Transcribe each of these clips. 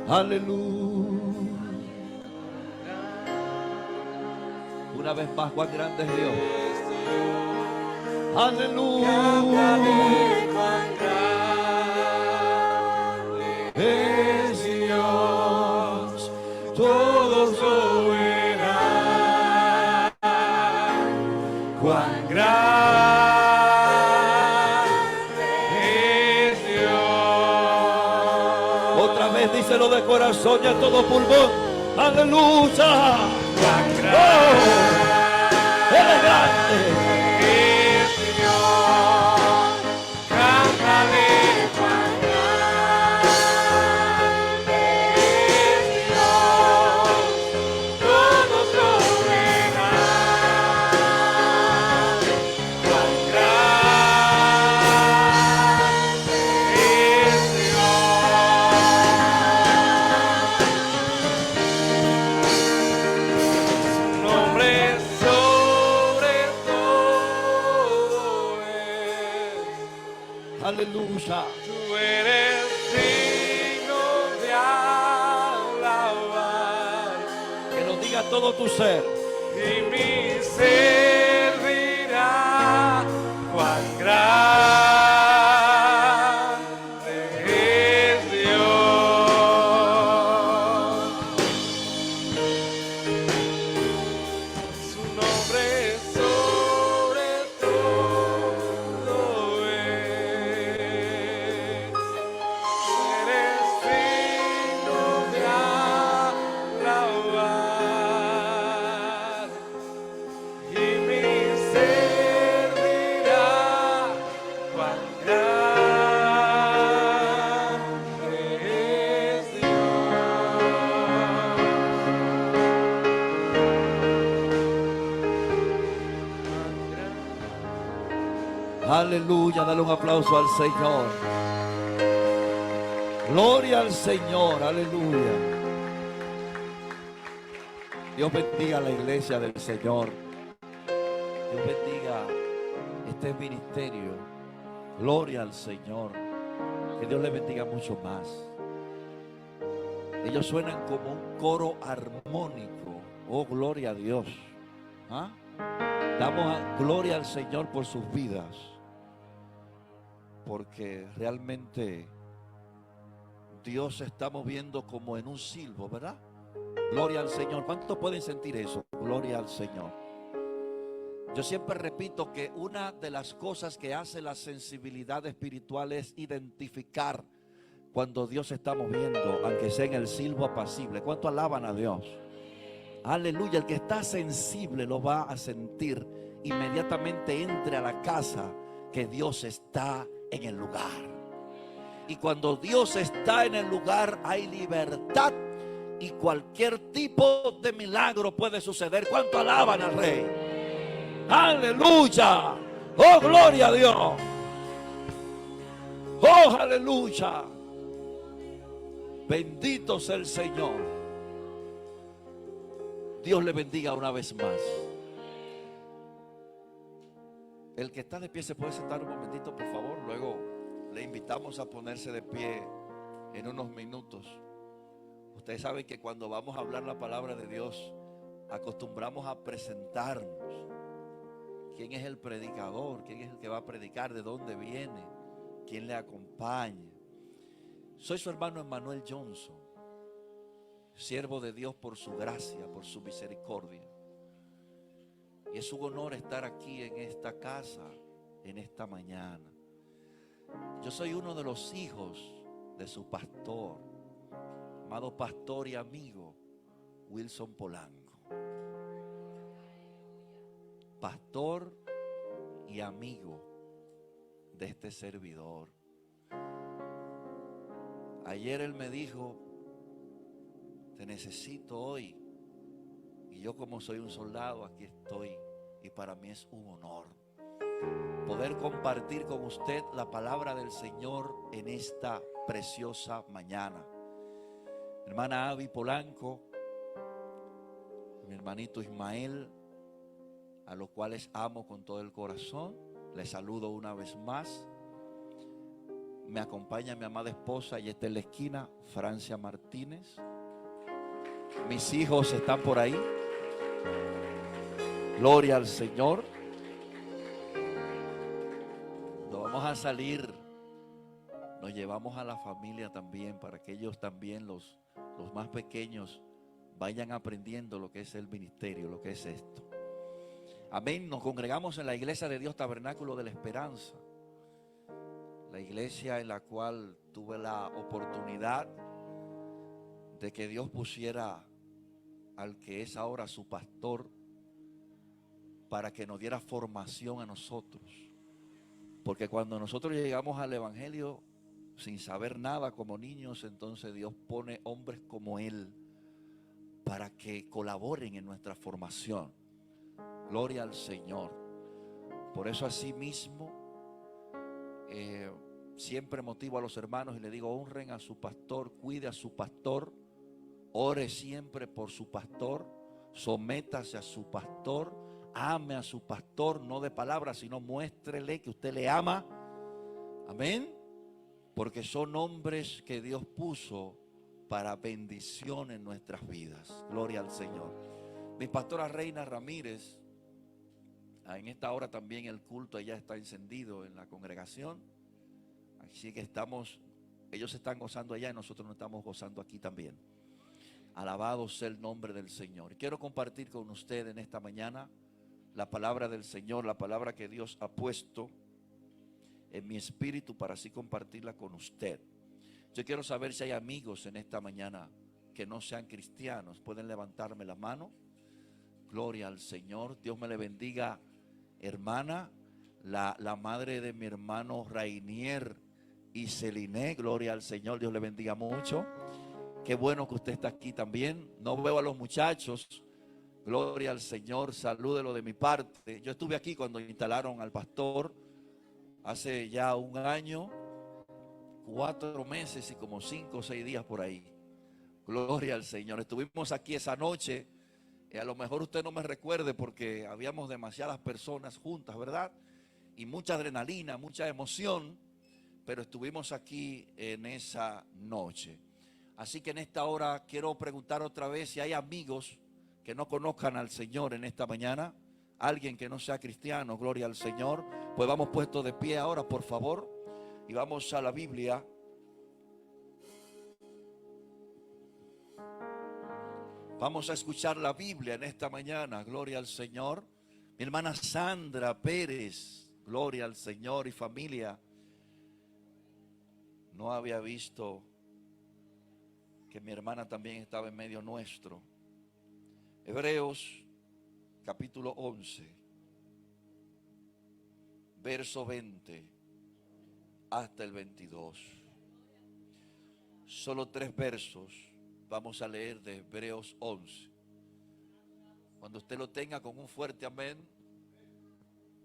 Aleluya. Una vez más, cuán grande es Dios. Aleluya. Cuán grande Es Dios, todos lo verán. Cuán grande es Dios. Otra vez díselo de corazón y a todo pulmón. Aleluya. Cuán grande Él es grande. es Dios. Cántale cuán grande es Dios. Todos lo verán. Cuán grande es Dios. Su nombre sobre todo es. Aleluya. Tú eres digno de alabar, Que lo diga todo tu ser. y mi ser dirá cuán grande es Dios. Su nombre sobre todo es. Eres digno de alabar, y mi ser dirá cuán grande es Dios. Aleluya, dale un aplauso al Señor. Gloria al Señor, aleluya. Dios bendiga a la iglesia del Señor. Dios bendiga este ministerio. Gloria al Señor. Que Dios le bendiga mucho más. Ellos suenan como un coro armónico. Oh, gloria a Dios. ¿Ah? Damos gloria al Señor por sus vidas. Porque realmente Dios se está moviendo como en un silbo, ¿verdad? Gloria al Señor. ¿Cuántos pueden sentir eso? Gloria al Señor. Yo siempre repito que una de las cosas que hace la sensibilidad espiritual es identificar cuando Dios se está moviendo, aunque sea en el silbo apacible. ¿Cuánto alaban a Dios? Aleluya. El que está sensible lo va a sentir inmediatamente entre a la casa que Dios está en el lugar. Y cuando Dios está en el lugar hay libertad y cualquier tipo de milagro puede suceder. ¿Cuánto alaban al Rey? Aleluya. Oh, gloria a Dios. Oh, aleluya. Bendito sea el Señor. Dios le bendiga una vez más. El que está de pie se puede sentar un momentito, por favor. Luego le invitamos a ponerse de pie en unos minutos. Ustedes saben que cuando vamos a hablar la palabra de Dios, acostumbramos a presentarnos. ¿Quién es el predicador? ¿Quién es el que va a predicar? ¿De dónde viene? ¿Quién le acompaña? Soy su hermano Emmanuel Johnson, siervo de Dios por su gracia, por su misericordia. Y es un honor estar aquí en esta casa, en esta mañana. Yo soy uno de los hijos de su pastor, amado pastor y amigo Wilson Polanco. Pastor y amigo de este servidor. Ayer él me dijo: te necesito hoy. Y yo, como soy un soldado, aquí estoy. Y para mí es un honor poder compartir con usted la palabra del Señor en esta preciosa mañana. Mi hermana Abby Polanco, mi hermanito Ismael, a los cuales amo con todo el corazón, les saludo una vez más. Me acompaña mi amada esposa, y está en la esquina, Francia Martínez. Mis hijos están por ahí. Gloria al Señor. Nos vamos a salir. Nos llevamos a la familia también, para que ellos también, los más pequeños, vayan aprendiendo lo que es el ministerio, lo que es esto. Amén. Nos congregamos en la iglesia de Dios Tabernáculo de la Esperanza, la iglesia en la cual tuve la oportunidad de que Dios pusiera al que es ahora su pastor para que nos diera formación a nosotros. Porque cuando nosotros llegamos al evangelio sin saber nada como niños, entonces Dios pone hombres como él para que colaboren en nuestra formación. Gloria al Señor. Por eso así mismo siempre motivo a los hermanos y le digo: honren a su pastor, cuide a su pastor, ore siempre por su pastor, sométase a su pastor, ame a su pastor, no de palabras, sino muéstrele que usted le ama. Amén. Porque son hombres que Dios puso para bendición en nuestras vidas. Gloria al Señor. Mi pastora Reina Ramírez, en esta hora también el culto ya está encendido en la congregación. Así que ellos están gozando allá y nosotros nos estamos gozando aquí también. Alabado sea el nombre del Señor. Y quiero compartir con usted en esta mañana la palabra del Señor, la palabra que Dios ha puesto en mi espíritu para así compartirla con usted. Yo quiero saber si hay amigos en esta mañana que no sean cristianos. Pueden levantarme la mano. Gloria al Señor. Dios me le bendiga, hermana, la madre de mi hermano Rainier y Celiné. Gloria al Señor. Dios le bendiga mucho. Qué bueno que usted está aquí también. No veo a los muchachos. Gloria al Señor. Salúdelo de mi parte. Yo estuve aquí cuando instalaron al pastor hace ya un año, 4 meses y como 5 o 6 días por ahí. Gloria al Señor. Estuvimos aquí esa noche. A lo mejor usted no me recuerde porque habíamos demasiadas personas juntas, ¿verdad? Y mucha adrenalina, mucha emoción. Pero estuvimos aquí en esa noche. Así que en esta hora quiero preguntar otra vez si hay amigos que no conozcan al Señor en esta mañana. Alguien que no sea cristiano, gloria al Señor. Pues vamos puestos de pie ahora, por favor. Y vamos a la Biblia. Vamos a escuchar la Biblia en esta mañana, gloria al Señor. Mi hermana Sandra Pérez, gloria al Señor y familia. No había visto que mi hermana también estaba en medio nuestro. Hebreos capítulo 11, verso 20 hasta el 22. Solo 3 versos vamos a leer de Hebreos 11. Cuando usted lo tenga con un fuerte amén,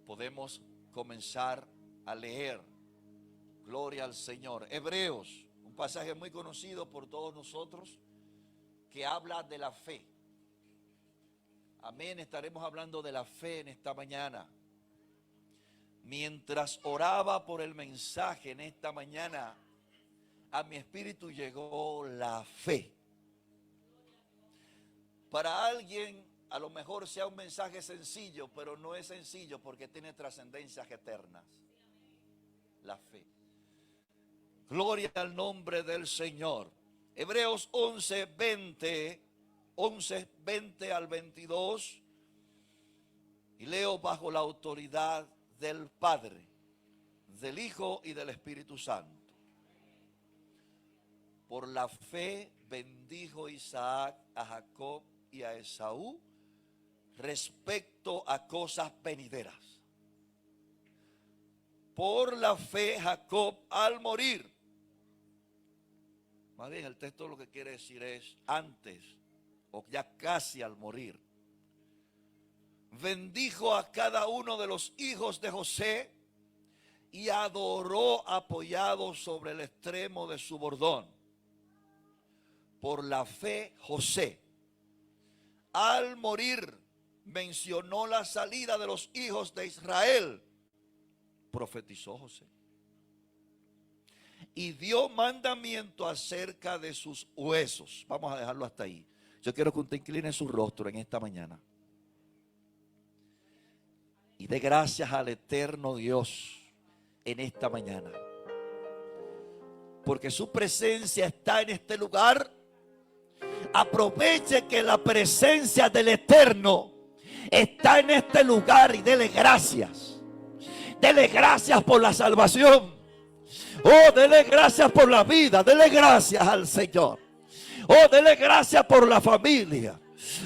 podemos comenzar a leer. Gloria al Señor. Hebreos, un pasaje muy conocido por todos nosotros que habla de la fe. Amén, estaremos hablando de la fe en esta mañana. Mientras oraba por el mensaje en esta mañana, a mi espíritu llegó la fe. Para alguien a lo mejor sea un mensaje sencillo, pero no es sencillo porque tiene trascendencias eternas. La fe. Gloria al nombre del Señor. Hebreos 11, 20 al 22. Y leo bajo la autoridad del Padre, del Hijo y del Espíritu Santo. Por la fe bendijo Isaac a Jacob y a Esaú respecto a cosas venideras. Por la fe Jacob al morir, más bien el texto lo que quiere decir es antes o ya casi al morir, bendijo a cada uno de los hijos de José y adoró apoyado sobre el extremo de su bordón. Por la fe José, al morir, mencionó la salida de los hijos de Israel. Profetizó José. y dio mandamiento acerca de sus huesos. Vamos a dejarlo hasta ahí. Yo quiero que usted incline su rostro en esta mañana y dé gracias al eterno Dios en esta mañana, porque su presencia está en este lugar. Aproveche que la presencia del Eterno está en este lugar y dele gracias. Dele gracias por la salvación. Oh, dele gracias por la vida. Dele gracias al Señor. Oh, dele gracias por la familia.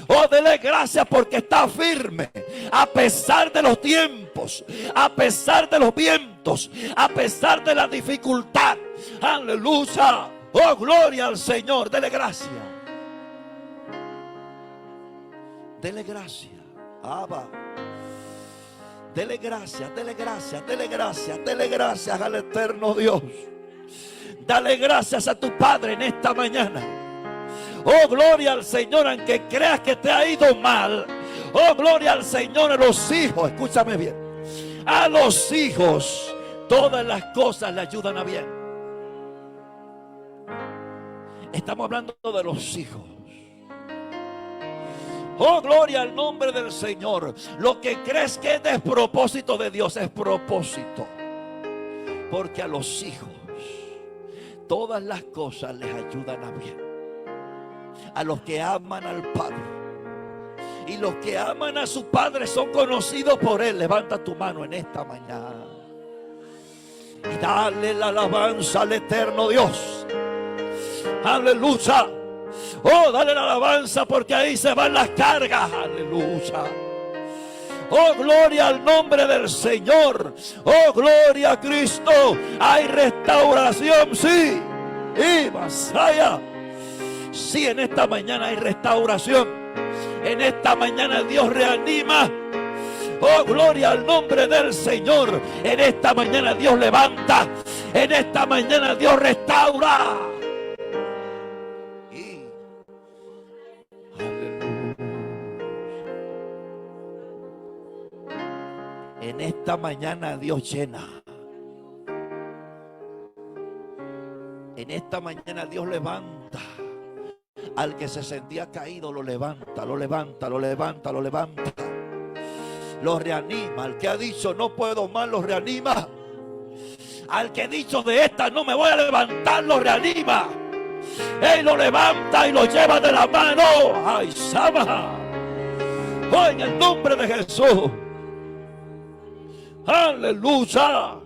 Oh, dele gracias porque está firme a pesar de los tiempos, a pesar de los vientos, a pesar de la dificultad. Aleluya. Oh, gloria al Señor. Dele gracias. Dele gracias. Abba. Dele gracias, dele gracias, dele gracias, dele gracias al eterno Dios. Dale gracias a tu Padre en esta mañana. Oh, gloria al Señor, aunque creas que te ha ido mal. Oh, gloria al Señor. A los hijos, escúchame bien, a los hijos todas las cosas le ayudan a bien. Estamos hablando de los hijos. Oh, gloria al nombre del Señor. Lo que crees que es despropósito de Dios es propósito, porque a los hijos todas las cosas les ayudan a bien. A los que aman al Padre, y los que aman a su Padre son conocidos por Él. Levanta tu mano en esta mañana y dale la alabanza al eterno Dios. Aleluya. Oh, dale la alabanza, porque ahí se van las cargas. Aleluya. Oh, gloria al nombre del Señor. Oh, gloria a Cristo. Hay restauración, sí. Y Masaya. Sí, en esta mañana hay restauración. En esta mañana Dios reanima. Oh, gloria al nombre del Señor. En esta mañana Dios levanta. En esta mañana Dios restaura. En esta mañana Dios llena. En esta mañana Dios levanta. Al que se sentía caído lo levanta, lo levanta, lo levanta, lo levanta. Lo reanima. Al que ha dicho no puedo más, lo reanima. Al que ha dicho de esta no me voy a levantar, lo reanima. Él lo levanta y lo lleva de la mano. Ay, Sama. Oh, en el nombre de Jesús. Aleluya.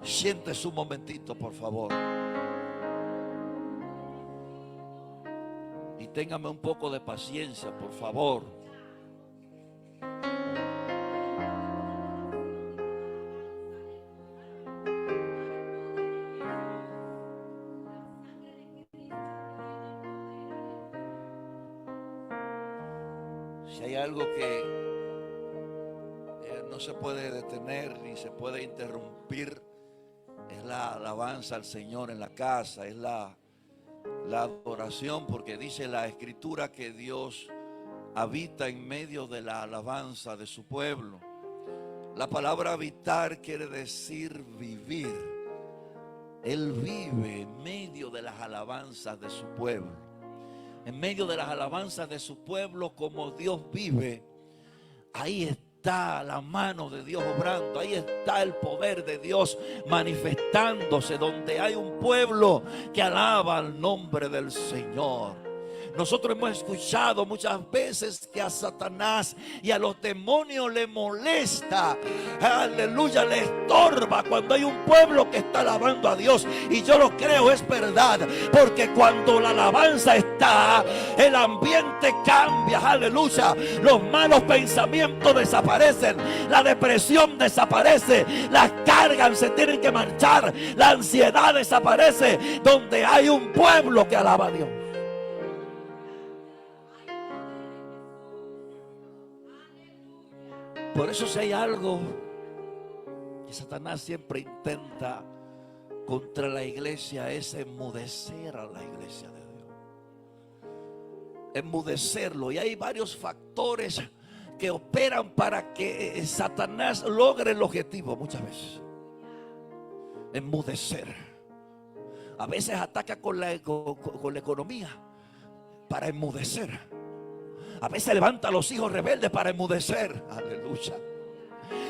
Siéntese un momentito, por favor. Y téngame un poco de paciencia, por favor. Si hay algo que no se puede detener ni se puede interrumpir, es la alabanza al Señor en la casa, es la adoración, porque dice la Escritura que Dios habita en medio de la alabanza de su pueblo. La palabra habitar quiere decir vivir. Él vive en medio de las alabanzas de su pueblo. En medio de las alabanzas de su pueblo, como Dios vive, ahí está la mano de Dios obrando, ahí está el poder de Dios manifestándose, donde hay un pueblo que alaba el nombre del Señor. Nosotros hemos escuchado muchas veces que a Satanás y a los demonios le molesta, aleluya, le estorba cuando hay un pueblo que está alabando a Dios. Y yo lo creo, es verdad, porque cuando la alabanza está, el ambiente cambia, aleluya. Los malos pensamientos desaparecen, la depresión desaparece, las cargas se tienen que marchar, la ansiedad desaparece, donde hay un pueblo que alaba a Dios. Por eso, si hay algo que Satanás siempre intenta contra la iglesia, es enmudecer a la iglesia de Dios. Enmudecerlo. Y hay varios factores que operan para que Satanás logre el objetivo muchas veces. Enmudecer. A veces ataca con la economía para enmudecer. A veces levanta a los hijos rebeldes para enmudecer. Aleluya.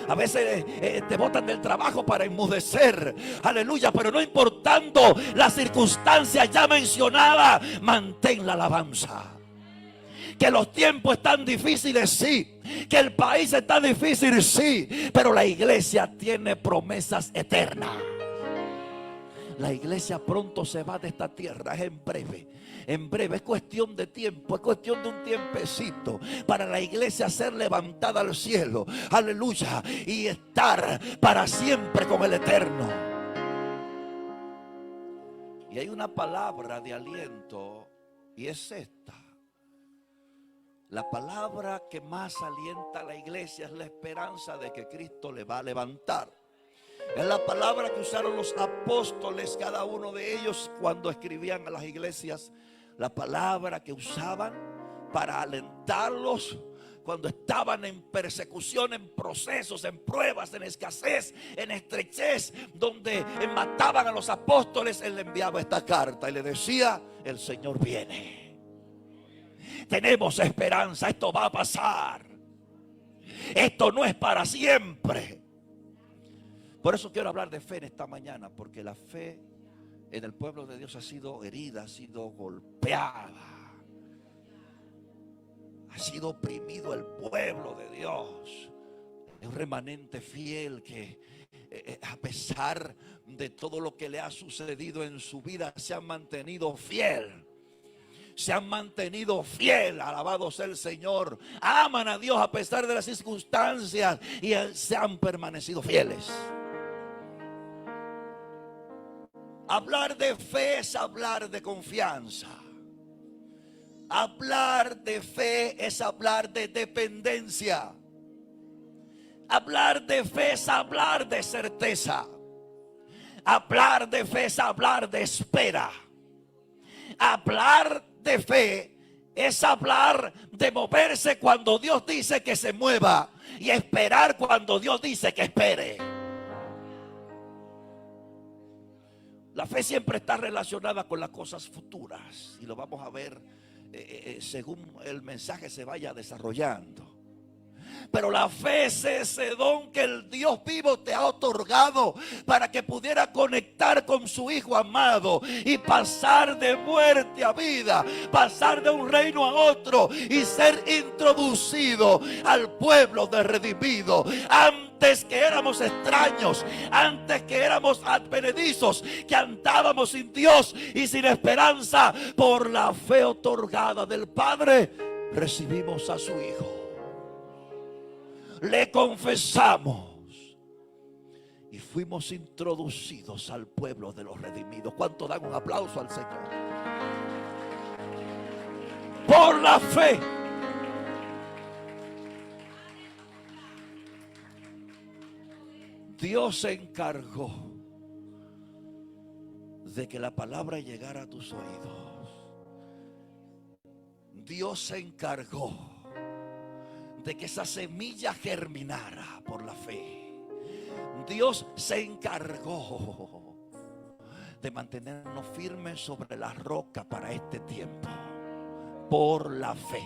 A veces te botan del trabajo para enmudecer. Aleluya. Pero no importando las circunstancias ya mencionadas, mantén la alabanza. Que los tiempos están difíciles, sí. Que el país está difícil, sí. Pero la iglesia tiene promesas eternas. La iglesia pronto se va de esta tierra, es en breve. En breve, es cuestión de tiempo, es cuestión de un tiempecito para la iglesia ser levantada al cielo. Aleluya. Y estar para siempre con el Eterno. Y hay una palabra de aliento, y es esta. La palabra que más alienta a la iglesia es la esperanza de que Cristo le va a levantar. Es la palabra que usaron los apóstoles, cada uno de ellos, cuando escribían a las iglesias. La palabra que usaban para alentarlos cuando estaban en persecución, en procesos, en pruebas, en escasez, en estrechez, donde mataban a los apóstoles. Él le enviaba esta carta y le decía: el Señor viene. Tenemos esperanza, esto va a pasar. Esto no es para siempre. Por eso quiero hablar de fe en esta mañana, porque la fe en el pueblo de Dios ha sido herida, ha sido golpeada, ha sido oprimido el pueblo de Dios. Es un remanente fiel que a pesar de todo lo que le ha sucedido en su vida, se han mantenido fiel. Se han mantenido fiel, alabado sea el Señor. Aman a Dios a pesar de las circunstancias y se han permanecido fieles. Hablar de fe es hablar de confianza. Hablar de fe es hablar de dependencia. Hablar de fe es hablar de certeza. Hablar de fe es hablar de espera. Hablar de fe es hablar de moverse cuando Dios dice que se mueva y esperar cuando Dios dice que espere. La fe siempre está relacionada con las cosas futuras y lo vamos a ver según el mensaje se vaya desarrollando. Pero la fe es ese don que el Dios vivo te ha otorgado para que pudiera conectar con su Hijo amado y pasar de muerte a vida, pasar de un reino a otro y ser introducido al pueblo de redimido. Antes que éramos extraños, antes que éramos advenedizos, que andábamos sin Dios y sin esperanza, por la fe otorgada del Padre recibimos a su Hijo. Le confesamos y fuimos introducidos al pueblo de los redimidos. ¿Cuánto dan un aplauso al Señor? Por la fe. Dios se encargó de que la palabra llegara a tus oídos. Dios se encargó de que esa semilla germinara por la fe. Dios se encargó de mantenernos firmes sobre la roca para este tiempo, por la fe.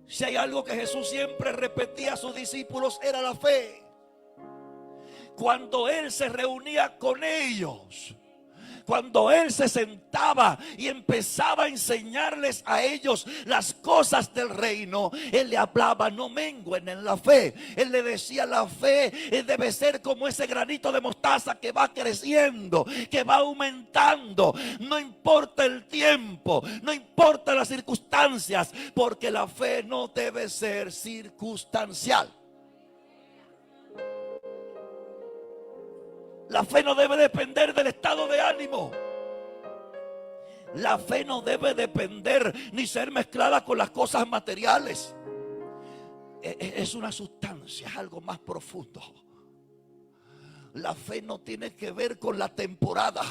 Si hay algo que Jesús siempre repetía a sus discípulos, era la fe. Cuando Él se reunía con ellos, cuando Él se sentaba y empezaba a enseñarles a ellos las cosas del reino, Él le hablaba: no mengüen en la fe. Él le decía: la fe debe ser como ese granito de mostaza que va creciendo, que va aumentando. No importa el tiempo, no importa las circunstancias, porque la fe no debe ser circunstancial. La fe no debe depender del estado de ánimo. La fe no debe depender ni ser mezclada con las cosas materiales. Es una sustancia, es algo más profundo. La fe no tiene que ver con la temporada.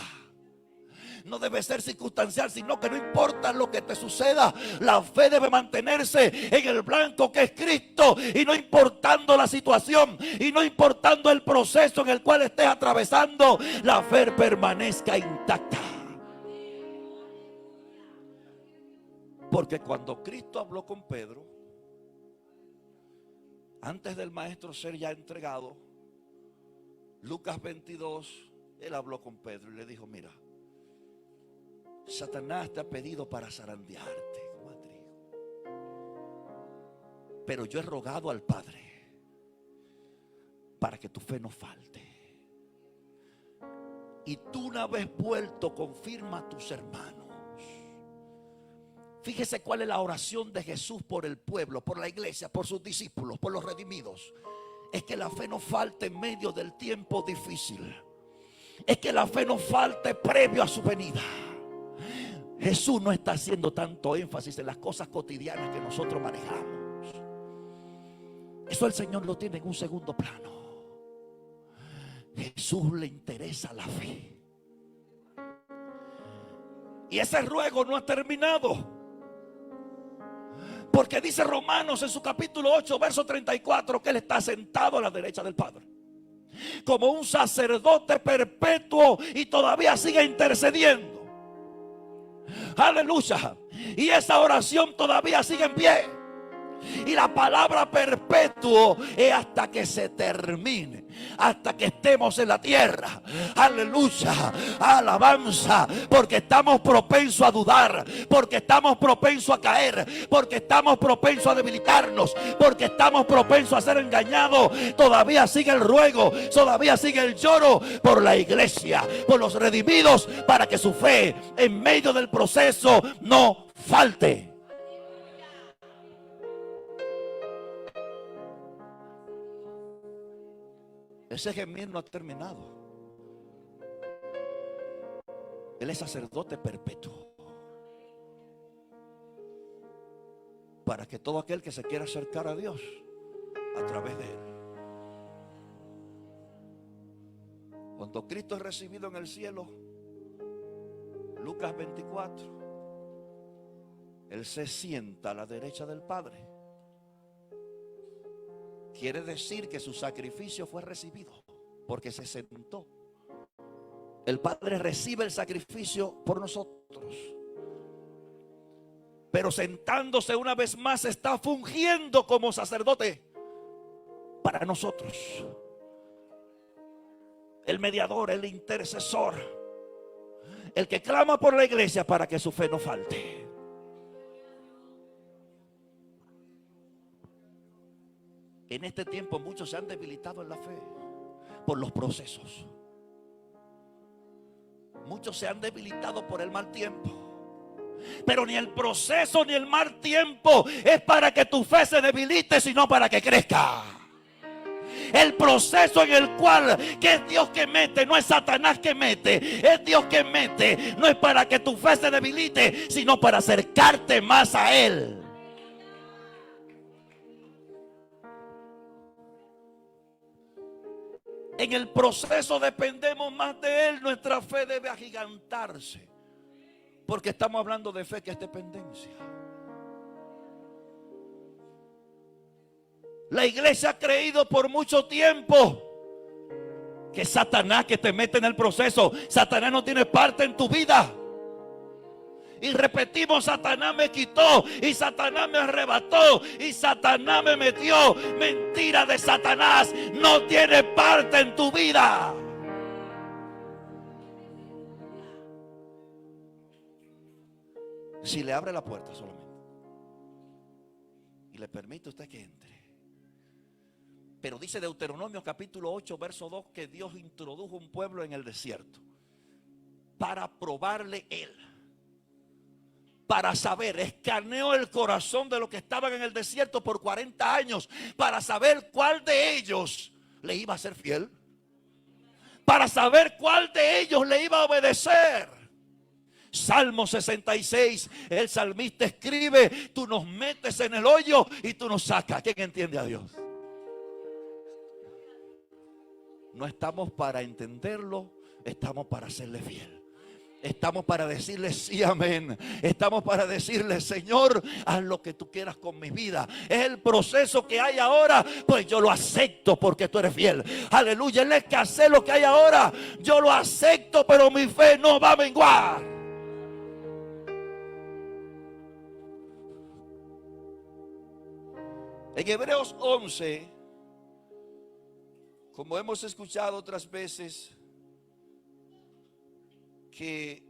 no debe ser circunstancial, sino que no importa lo que te suceda, la fe debe mantenerse en el blanco que es Cristo, y no importando la situación y no importando el proceso en el cual estés atravesando, la fe permanezca intacta. Porque cuando Cristo habló con Pedro, antes del maestro ser ya entregado, Lucas 22, él habló con Pedro y le dijo: mira, Satanás te ha pedido para zarandearte como a trigo, pero yo he rogado al Padre para que tu fe no falte. Y tú, una vez vuelto, confirma a tus hermanos. Fíjese cuál es la oración de Jesús por el pueblo, por la iglesia, por sus discípulos, por los redimidos. Es que la fe no falte en medio del tiempo difícil. Es que la fe no falte previo a su venida. Jesús no está haciendo tanto énfasis en las cosas cotidianas que nosotros manejamos. Eso el Señor lo tiene en un segundo plano. Jesús le interesa la fe. Y ese ruego no ha terminado. Porque dice Romanos en su capítulo 8, verso 34, que Él está sentado a la derecha del Padre, como un sacerdote perpetuo, y todavía sigue intercediendo. Aleluya. Y esa oración todavía sigue en pie. Y la palabra perpetuo es hasta que se termine, hasta que estemos en la tierra. Aleluya, alabanza. Porque estamos propensos a dudar, porque estamos propensos a caer, porque estamos propensos a debilitarnos, porque estamos propensos a ser engañados. Todavía sigue el ruego, todavía sigue el lloro por la iglesia, por los redimidos, para que su fe en medio del proceso no falte. Ese gemir no ha terminado. Él es sacerdote perpetuo, para que todo aquel que se quiera acercar a Dios a través de Él. Cuando Cristo es recibido en el cielo, Lucas 24, Él se sienta a la derecha del Padre. Quiere decir que su sacrificio fue recibido, porque se sentó. El Padre recibe el sacrificio por nosotros, pero sentándose una vez más está fungiendo como sacerdote para nosotros. El mediador, el intercesor, el que clama por la iglesia para que su fe no falte. En este tiempo muchos se han debilitado en la fe por los procesos. Muchos se han debilitado por el mal tiempo. Pero ni el proceso ni el mal tiempo es para que tu fe se debilite, sino para que crezca. El proceso en el cual, que es Dios que mete, no es Satanás que mete, es Dios que mete. No es para que tu fe se debilite, sino para acercarte más a Él. En el proceso dependemos más de Él. Nuestra fe debe agigantarse, porque estamos hablando de fe que es dependencia. La iglesia ha creído por mucho tiempo que Satanás que te mete en el proceso. Satanás no tiene parte en tu vida. Y repetimos: Satanás me quitó, y Satanás me arrebató, y Satanás me metió. Mentira de Satanás, no tiene parte en tu vida. Si le abre la puerta solamente y le permite a usted que entre. Pero dice Deuteronomio capítulo 8 verso 2 que Dios introdujo un pueblo en el desierto para probarle Él, para saber, escaneó el corazón de los que estaban en el desierto por 40 años, para saber cuál de ellos le iba a ser fiel, para saber cuál de ellos le iba a obedecer. Salmo 66, el salmista escribe: tú nos metes en el hoyo y tú nos sacas. ¿Quién entiende a Dios? No estamos para entenderlo, estamos para serle fiel. Estamos para decirle sí, amén. Estamos para decirle, Señor, haz lo que tú quieras con mi vida. Es el proceso que hay ahora, pues yo lo acepto porque tú eres fiel. Aleluya, Él es que hace lo que hay ahora. Yo lo acepto, pero mi fe no va a menguar. En Hebreos 11, como hemos escuchado otras veces, que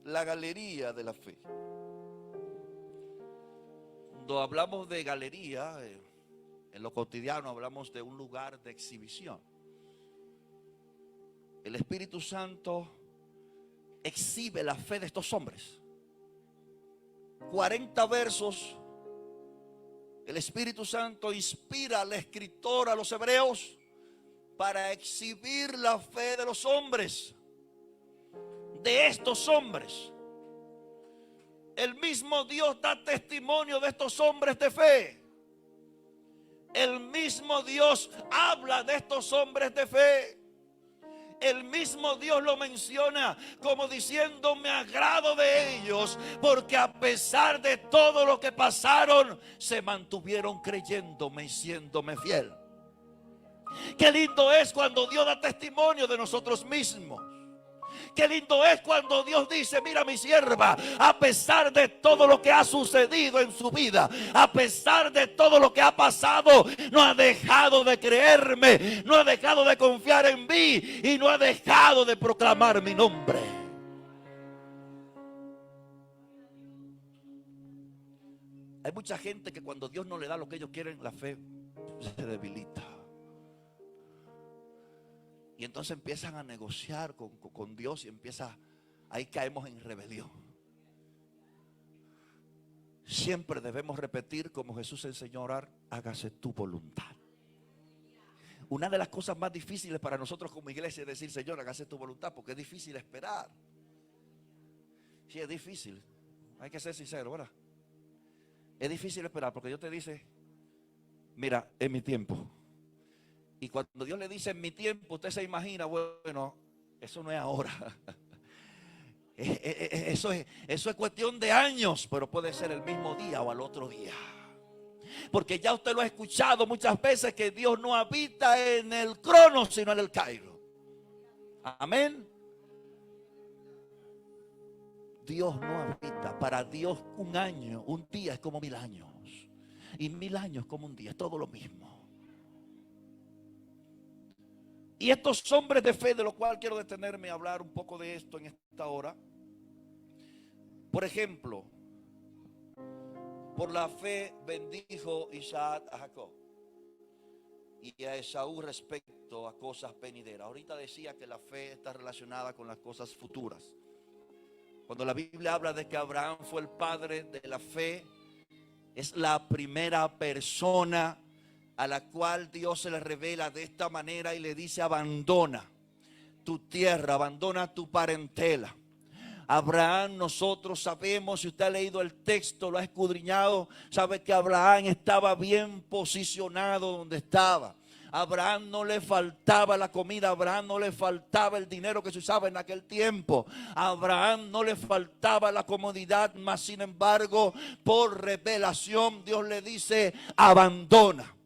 la galería de la fe. Cuando hablamos de galería, en lo cotidiano hablamos de un lugar de exhibición. El Espíritu Santo exhibe la fe de estos hombres. 40 versos. El Espíritu Santo inspira al escritor, a los hebreos, para exhibir la fe de los hombres. De estos hombres. El mismo Dios da testimonio de estos hombres de fe. El mismo Dios habla de estos hombres de fe. El mismo Dios lo menciona como diciendo: me agrado de ellos, porque a pesar de todo lo que pasaron, se mantuvieron creyéndome y siéndome fiel. Qué lindo es cuando Dios da testimonio de nosotros mismos. Qué lindo es cuando Dios dice: mira, mi sierva, a pesar de todo lo que ha sucedido en su vida, a pesar de todo lo que ha pasado, no ha dejado de creerme, no ha dejado de confiar en mí y no ha dejado de proclamar mi nombre. Hay mucha gente que cuando Dios no le da lo que ellos quieren, la fe se debilita. Y entonces empiezan a negociar con Dios y ahí caemos en rebelión. Siempre debemos repetir como Jesús enseñó a orar: hágase tu voluntad. Una de las cosas más difíciles para nosotros como iglesia es decir: Señor, hágase tu voluntad, porque es difícil esperar. Sí, es difícil. Hay que ser sincero, ¿verdad? Es difícil esperar porque Dios te dice: mira, es mi tiempo. Y cuando Dios le dice en mi tiempo, usted se imagina, bueno, eso no es ahora. Eso es cuestión de años, pero puede ser el mismo día o al otro día. Porque ya usted lo ha escuchado muchas veces, que Dios no habita en el cronos, sino en el Cairo. Amén. Dios no habita. Para Dios un año, un día es como 1000 años. Y 1000 años como un día, es todo lo mismo. Y estos hombres de fe, de lo cual quiero detenerme a hablar un poco de esto en esta hora. Por ejemplo, por la fe bendijo Isaac a Jacob y a Esaú respecto a cosas venideras. Ahorita decía que la fe está relacionada con las cosas futuras. Cuando la Biblia habla de que Abraham fue el padre de la fe, es la primera persona a la cual Dios se le revela de esta manera y le dice: abandona tu tierra, abandona tu parentela. Abraham, nosotros sabemos, si usted ha leído el texto, lo ha escudriñado, sabe que Abraham estaba bien posicionado donde estaba. Abraham no le faltaba la comida, Abraham no le faltaba el dinero que se usaba en aquel tiempo, Abraham no le faltaba la comodidad, mas sin embargo, por revelación Dios le dice: abandona.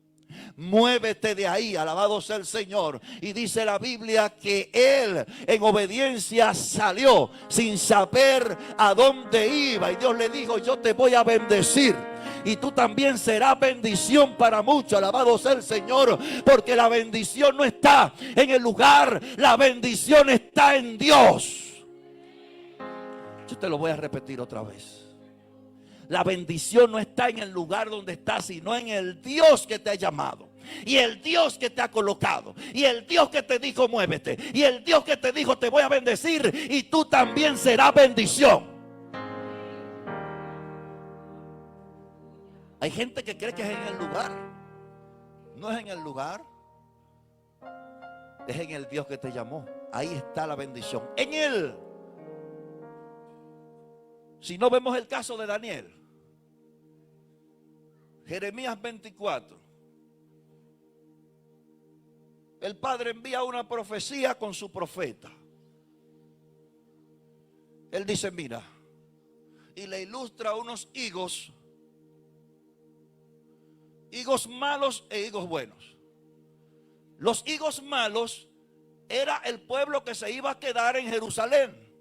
Muévete de ahí, alabado sea el Señor. Y dice la Biblia que él en obediencia salió sin saber a dónde iba. Y Dios le dijo: yo te voy a bendecir. Y tú también serás bendición para muchos. Alabado sea el Señor. Porque la bendición no está en el lugar, la bendición está en Dios. Yo te lo voy a repetir otra vez. La bendición no está en el lugar donde estás, sino en el Dios que te ha llamado. Y el Dios que te ha colocado. Y el Dios que te dijo: muévete. Y el Dios que te dijo: te voy a bendecir. Y tú también serás bendición. Hay gente que cree que es en el lugar. No es en el lugar. Es en el Dios que te llamó. Ahí está la bendición. En Él. Si no, vemos el caso de Daniel. Jeremías 24. El padre envía una profecía con su profeta. Él dice, mira, y le ilustra unos higos malos e higos buenos. Los higos malos era el pueblo que se iba a quedar en Jerusalén,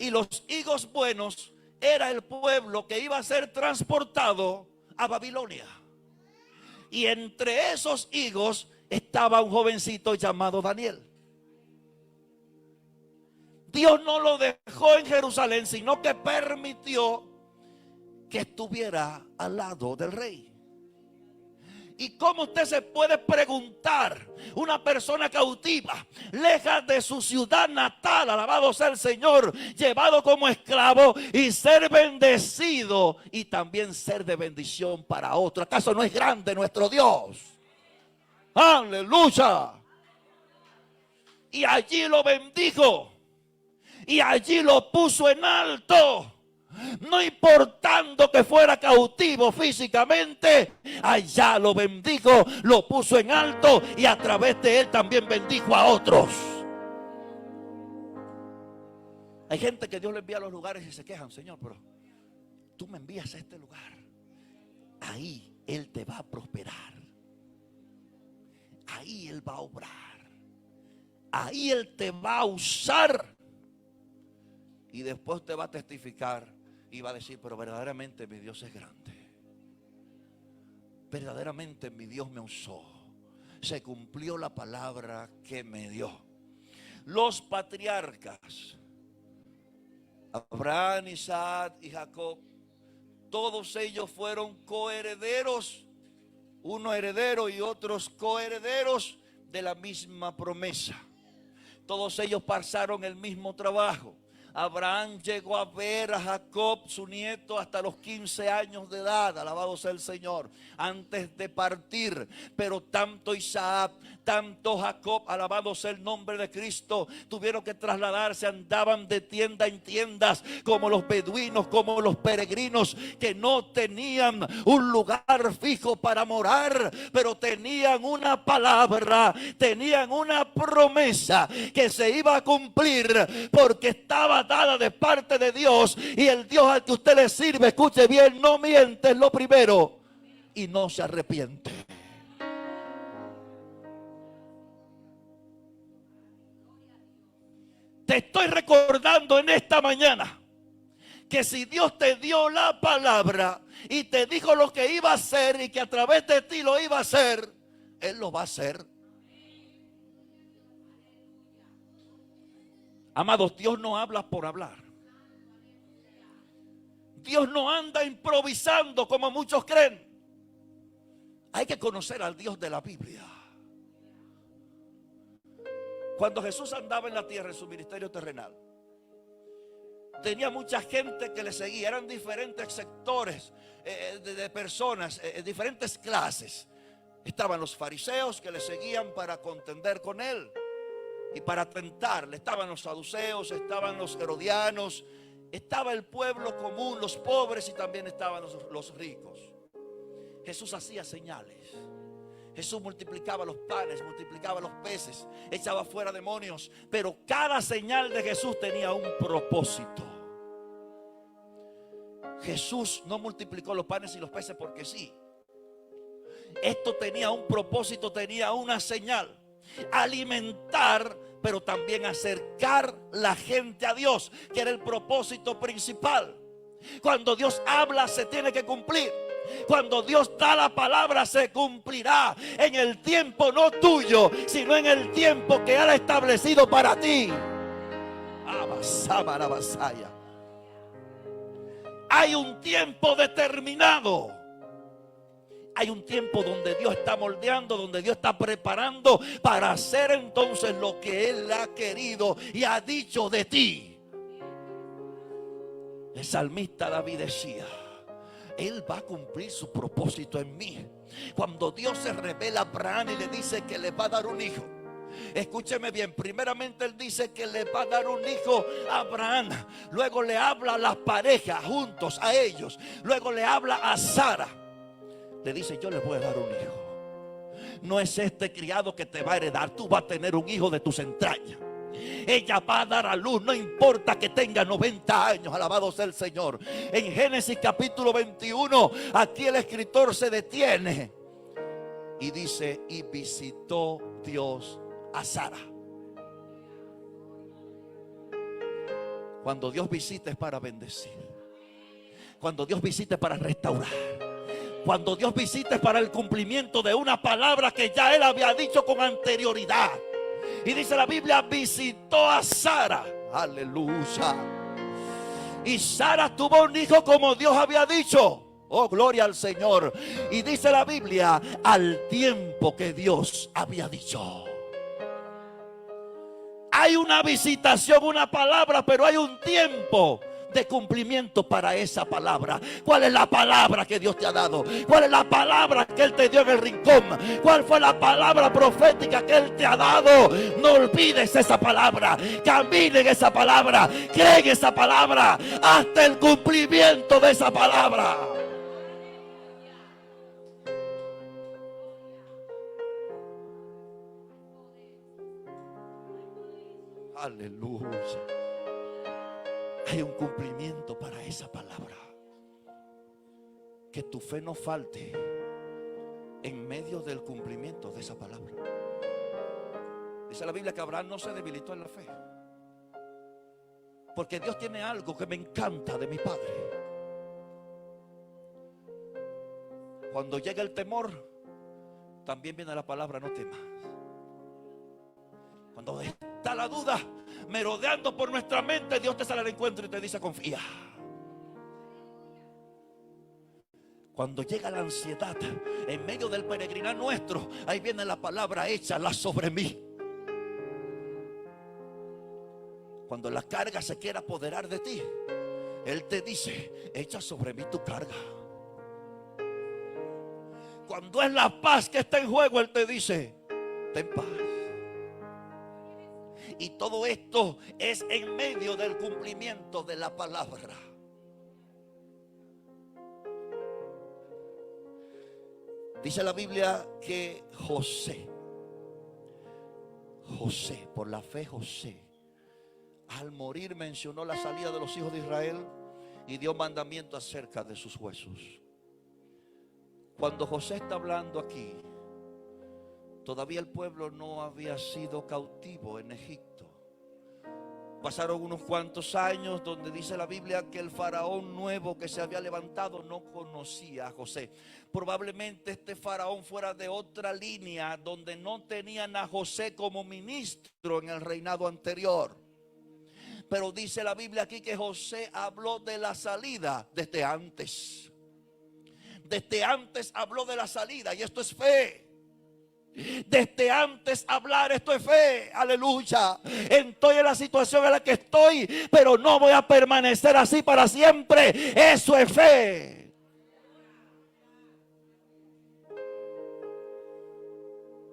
y los higos buenos era el pueblo que iba a ser transportado a Babilonia. Y entre esos higos estaba un jovencito llamado Daniel. Dios no lo dejó en Jerusalén, sino que permitió que estuviera al lado del rey. ¿Y cómo usted se puede preguntar? Una persona cautiva, lejos de su ciudad natal, alabado sea el Señor, llevado como esclavo y ser bendecido y también ser de bendición para otro. ¿Acaso no es grande nuestro Dios? Aleluya. Y allí lo bendijo. Y allí lo puso en alto. No importando que fuera cautivo físicamente, allá lo bendijo, lo puso en alto y a través de él también bendijo a otros. Hay gente que Dios le envía a los lugares y se quejan, Señor, pero tú me envías a este lugar, ahí Él te va a prosperar, ahí Él va a obrar, ahí Él te va a usar. Y después te va a testificar y va a decir, pero verdaderamente mi Dios es grande. Verdaderamente mi Dios me usó. Se cumplió la palabra que me dio. Los patriarcas, Abraham, Isaac y Jacob, todos ellos fueron coherederos. Uno heredero y otros coherederos de la misma promesa. Todos ellos pasaron el mismo trabajo. Abraham llegó a ver a Jacob, su nieto, hasta los 15 años de edad, alabado sea el Señor, antes de partir. Pero tanto Isaac, tanto Jacob, alabado sea el nombre de Cristo, tuvieron que trasladarse, andaban de tienda en tiendas, como los beduinos, como los peregrinos, que no tenían un lugar fijo para morar, pero tenían una palabra, tenían una promesa que se iba a cumplir, porque estaba dada de parte de Dios. Y el Dios al que usted le sirve, escuche bien, no miente, es lo primero, y no se arrepiente. Te estoy recordando en esta mañana que si Dios te dio la palabra y te dijo lo que iba a hacer y que a través de ti lo iba a hacer, Él lo va a hacer. Amados, Dios no habla por hablar. Dios no anda improvisando como muchos creen. Hay que conocer al Dios de la Biblia. Cuando Jesús andaba en la tierra en su ministerio terrenal, tenía mucha gente que le seguía. Eran diferentes sectores de personas, diferentes clases. Estaban los fariseos que le seguían para contender con él y para tentarle. Estaban los saduceos, estaban los herodianos, estaba el pueblo común, los pobres, y también estaban los ricos. Jesús hacía señales. Jesús multiplicaba los panes, multiplicaba los peces, echaba fuera demonios. Pero cada señal de Jesús tenía un propósito. Jesús no multiplicó los panes y los peces porque sí. Esto tenía un propósito, tenía una señal. Alimentar, pero también acercar la gente a Dios, que era el propósito principal. Cuando Dios habla, se tiene que cumplir. Cuando Dios da la palabra, se cumplirá en el tiempo no tuyo, sino en el tiempo que Él ha establecido para ti. Hay un tiempo determinado. Hay un tiempo donde Dios está moldeando, donde Dios está preparando para hacer entonces lo que Él ha querido y ha dicho de ti. El salmista David decía: Él va a cumplir su propósito en mí. Cuando Dios se revela a Abraham y le dice que le va a dar un hijo, escúcheme bien, primeramente Él dice que le va a dar un hijo a Abraham. Luego le habla a las parejas juntos, a ellos. Luego le habla a Sara. Le dice: yo le voy a dar un hijo. No es este criado que te va a heredar, tú vas a tener un hijo de tus entrañas. Ella va a dar a luz, no importa que tenga 90 años, alabado sea el Señor. En Génesis capítulo 21, aquí el escritor se detiene y dice: y visitó Dios a Sara. Cuando Dios visita es para bendecir. Cuando Dios visita es para restaurar. Cuando Dios visita es para el cumplimiento de una palabra que ya Él había dicho con anterioridad. Y dice la Biblia: visitó a Sara. Aleluya. Y Sara tuvo un hijo como Dios había dicho. Oh, gloria al Señor. Y dice la Biblia: al tiempo que Dios había dicho. Hay una visitación, una palabra, pero hay un tiempo de cumplimiento para esa palabra. ¿Cuál es la palabra que Dios te ha dado? ¿Cuál es la palabra que Él te dio en el rincón? ¿Cuál fue la palabra profética que Él te ha dado? No olvides esa palabra. Camina en esa palabra. Cree en esa palabra hasta el cumplimiento de esa palabra. Aleluya. Hay un cumplimiento para esa palabra. Que tu fe no falte en medio del cumplimiento de esa palabra. Dice la Biblia que Abraham no se debilitó en la fe, porque Dios tiene algo que me encanta de mi padre. Cuando llega el temor, también viene la palabra: no temas. Cuando está la duda merodeando por nuestra mente, Dios te sale al encuentro y te dice: confía. Cuando llega la ansiedad en medio del peregrinar nuestro, ahí viene la palabra: échala sobre mí. Cuando la carga se quiere apoderar de ti, Él te dice: echa sobre mí tu carga. Cuando es la paz que está en juego, Él te dice: ten paz. Y todo esto es en medio del cumplimiento de la palabra. Dice la Biblia que José, por la fe José, al morir mencionó la salida de los hijos de Israel y dio mandamiento acerca de sus huesos. Cuando José está hablando aquí, todavía el pueblo no había sido cautivo en Egipto. Pasaron unos cuantos años donde dice la Biblia que el faraón nuevo que se había levantado no conocía a José. Probablemente este faraón fuera de otra línea donde no tenían a José como ministro en el reinado anterior. Pero dice la Biblia aquí que José habló de la salida desde antes. Desde antes habló de la salida, y esto es fe. Desde antes hablar, esto es fe. Aleluya. Estoy en la situación en la que estoy, pero no voy a permanecer así para siempre. Eso es fe.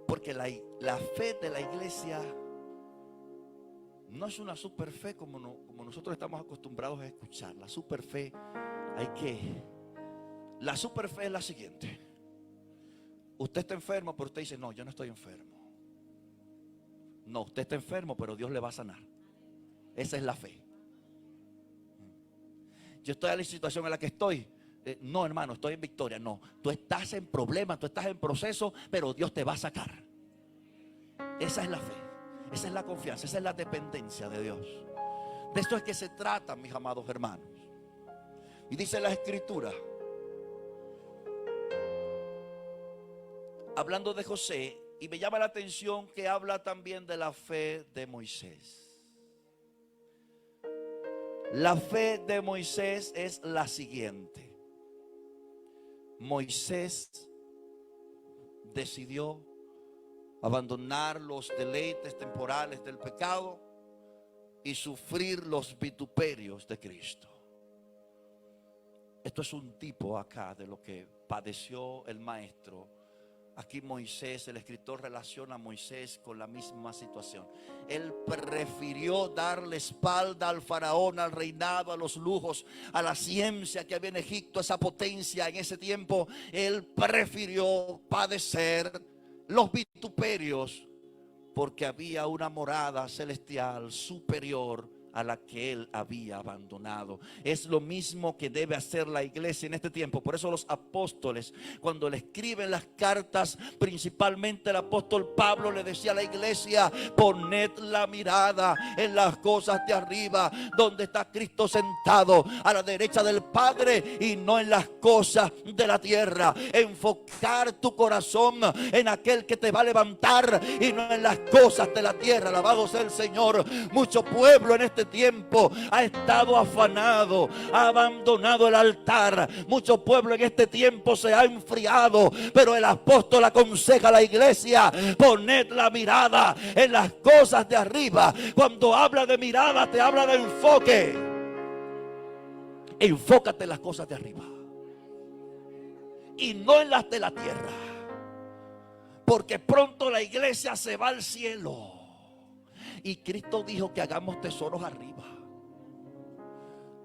Porque la fe de la iglesia no es una super fe como nosotros estamos acostumbrados a escuchar. La super fe la super fe es la siguiente: usted está enfermo, pero usted dice: no, yo no estoy enfermo. No, usted está enfermo, pero Dios le va a sanar. Esa es la fe. Yo estoy en la situación en la que estoy. No, hermano, estoy en victoria. No, tú estás en problemas, tú estás en proceso, pero Dios te va a sacar. Esa es la fe. Esa es la confianza, esa es la dependencia de Dios. De esto es que se trata, mis amados hermanos. Y dice la Escritura, hablando de José, y me llama la atención que habla también de la fe de Moisés. La fe de Moisés es la siguiente: Moisés decidió abandonar los deleites temporales del pecado y sufrir los vituperios de Cristo. Esto es un tipo acá de lo que padeció el maestro. Aquí Moisés, el escritor relaciona a Moisés con la misma situación. Él prefirió darle espalda al faraón, al reinado, a los lujos, a la ciencia que había en Egipto, esa potencia en ese tiempo. Él prefirió padecer los vituperios porque había una morada celestial superior a la que él había abandonado. Es lo mismo que debe hacer la iglesia en este tiempo. Por eso los apóstoles, cuando le escriben las cartas, principalmente el apóstol Pablo le decía a la iglesia: poned la mirada en las cosas de arriba, donde está Cristo sentado a la derecha del Padre, y no en las cosas de la tierra. Enfocar tu corazón en aquel que te va a levantar y no en las cosas de la tierra. Alabado sea el Señor. Mucho pueblo en este tiempo ha estado afanado, ha abandonado el altar. Mucho pueblo en este tiempo se ha enfriado, pero el apóstol aconseja a la iglesia: poned la mirada en las cosas de arriba. Cuando habla de mirada, te habla de enfoque. Enfócate en las cosas de arriba y no en las de la tierra, porque pronto la iglesia se va al cielo. Y Cristo dijo que hagamos tesoros arriba.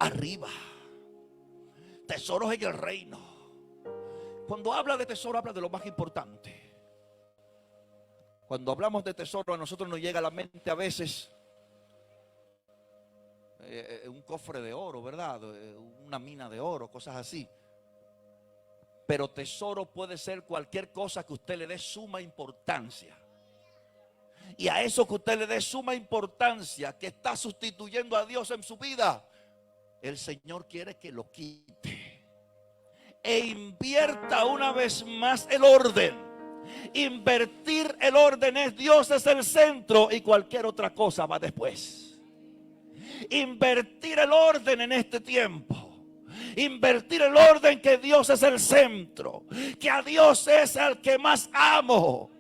Arriba. Tesoros en el reino. Cuando habla de tesoro, habla de lo más importante. Cuando hablamos de tesoro, a nosotros nos llega a la mente a veces un cofre de oro, ¿verdad? Una mina de oro, cosas así. Pero tesoro puede ser cualquier cosa que usted le dé suma importancia. Y a eso que usted le dé suma importancia, que está sustituyendo a Dios en su vida, el Señor quiere que lo quite e invierta una vez más el orden. Invertir el orden es: Dios es el centro y cualquier otra cosa va después. Invertir el orden en este tiempo. Invertir el orden, que Dios es el centro, que a Dios es al que más amo,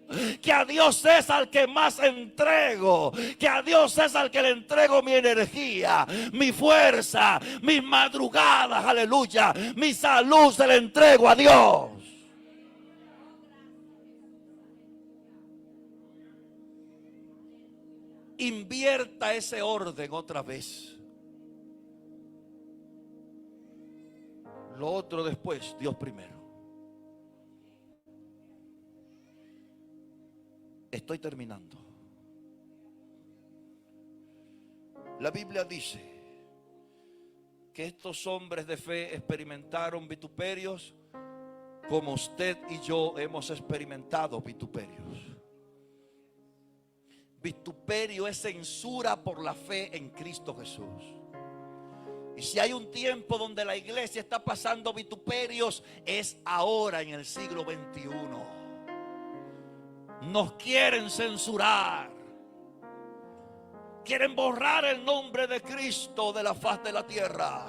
que a Dios es al que más entrego, que a Dios es al que le entrego mi energía, mi fuerza, mis madrugadas, aleluya, mi salud se la entrego a Dios. Invierta ese orden otra vez. Lo otro después, Dios primero. Estoy terminando. La Biblia dice que estos hombres de fe experimentaron vituperios como usted y yo hemos experimentado vituperios. Vituperio es censura por la fe en Cristo Jesús. Y si hay un tiempo donde la iglesia está pasando vituperios, es ahora, en el siglo XXI. Nos quieren censurar. Quieren borrar el nombre de Cristo de la faz de la tierra.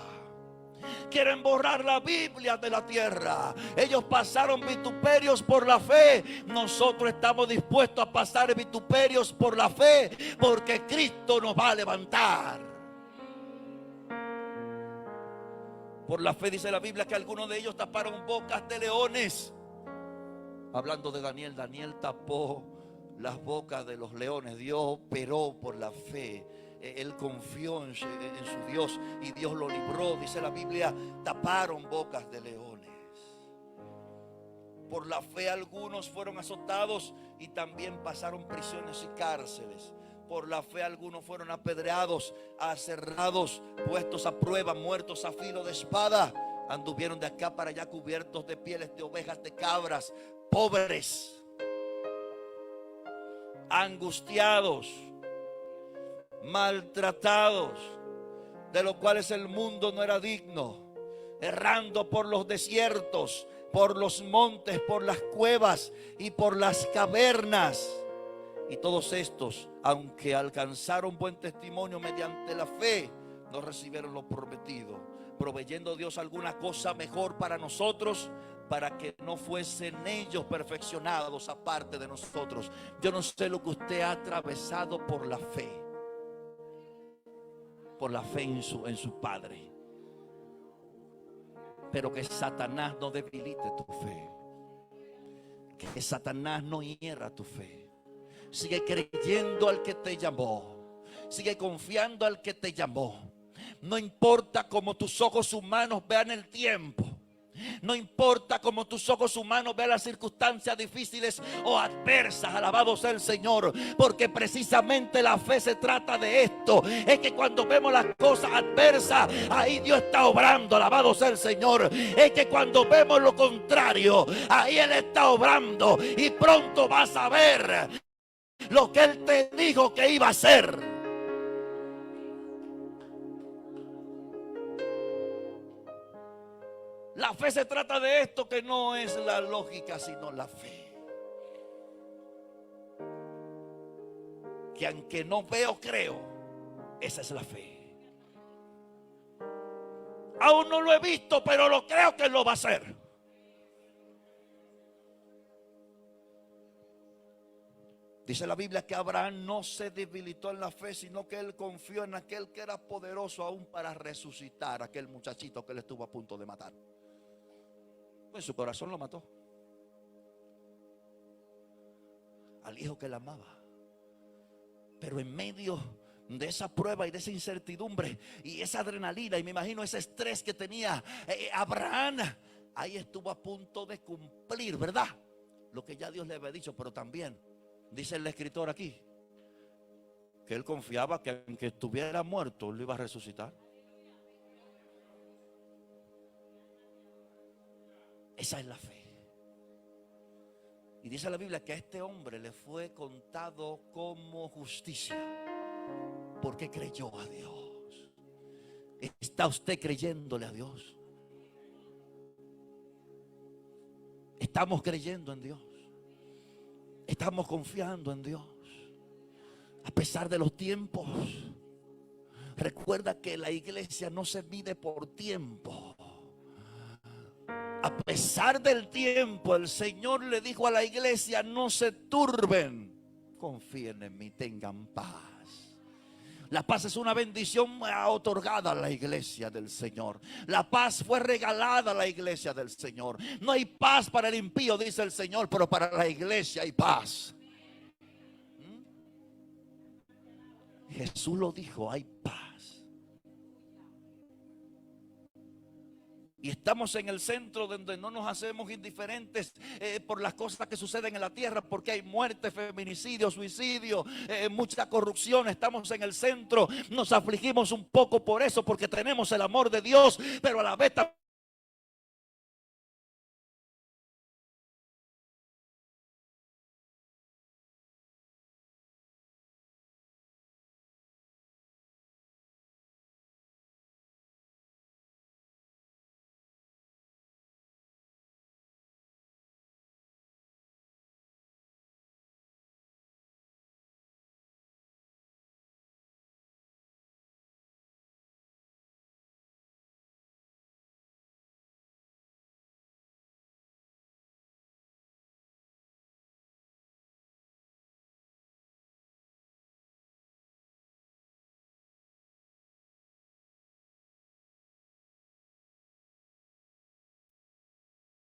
Quieren borrar la Biblia de la tierra. Ellos pasaron vituperios por la fe. Nosotros estamos dispuestos a pasar vituperios por la fe, porque Cristo nos va a levantar. Por la fe dice la Biblia que algunos de ellos taparon bocas de leones. Hablando de Daniel, Daniel tapó las bocas de los leones. Dios operó por la fe. Él confió en su Dios y Dios lo libró. Dice la Biblia, taparon bocas de leones. Por la fe algunos fueron azotados y también pasaron prisiones y cárceles. Por la fe algunos fueron apedreados, aserrados, puestos a prueba, muertos a filo de espada. Anduvieron de acá para allá cubiertos de pieles de ovejas, de cabras, pobres, angustiados, maltratados, de los cuales el mundo no era digno, errando por los desiertos, por los montes, por las cuevas y por las cavernas. Y todos estos, aunque alcanzaron buen testimonio mediante la fe, no recibieron lo prometido, proveyendo Dios alguna cosa mejor para nosotros, para que no fuesen ellos perfeccionados aparte de nosotros. Yo no sé lo que usted ha atravesado por la fe en su Padre, pero que Satanás no debilite tu fe, que Satanás no hiera tu fe. Sigue creyendo al que te llamó. Sigue confiando al que te llamó. No importa cómo tus ojos humanos vean el tiempo. No importa cómo tus ojos humanos vean las circunstancias difíciles o adversas, alabado sea el Señor, porque precisamente la fe se trata de esto. Es que cuando vemos las cosas adversas, ahí Dios está obrando, alabado sea el Señor. Es que cuando vemos lo contrario, ahí Él está obrando, y pronto vas a ver lo que Él te dijo que iba a hacer. La fe se trata de esto, que no es la lógica, sino la fe. Que aunque no veo, creo. Esa es la fe. Aún no lo he visto, pero lo creo que lo va a hacer. Dice la Biblia que Abraham no se debilitó en la fe, sino que él confió en aquel que era poderoso aún para resucitar a aquel muchachito que él estuvo a punto de matar. En su corazón lo mató. Al hijo que él amaba. Pero en medio de esa prueba y de esa incertidumbre y esa adrenalina, y me imagino ese estrés que tenía Abraham, ahí estuvo a punto de cumplir, ¿verdad? Lo que ya Dios le había dicho. Pero también dice el escritor aquí que él confiaba que aunque estuviera muerto, lo iba a resucitar. Esa es la fe. Y dice la Biblia que a este hombre le fue contado como justicia, porque creyó a Dios. ¿Está usted creyéndole a Dios? Estamos creyendo en Dios. Estamos confiando en Dios. A pesar de los tiempos. Recuerda que la iglesia no se mide por tiempo. A pesar del tiempo, el Señor le dijo a la iglesia: no se turben, confíen en mí, tengan paz. La paz es una bendición otorgada a la iglesia del Señor. La paz fue regalada a la iglesia del Señor. No hay paz para el impío, dice el Señor, pero para la iglesia hay paz. Jesús lo dijo, hay paz. Y estamos en el centro donde no nos hacemos indiferentes por las cosas que suceden en la tierra, porque hay muerte, feminicidio, suicidio, mucha corrupción. Estamos en el centro, nos afligimos un poco por eso, porque tenemos el amor de Dios, pero a la vez también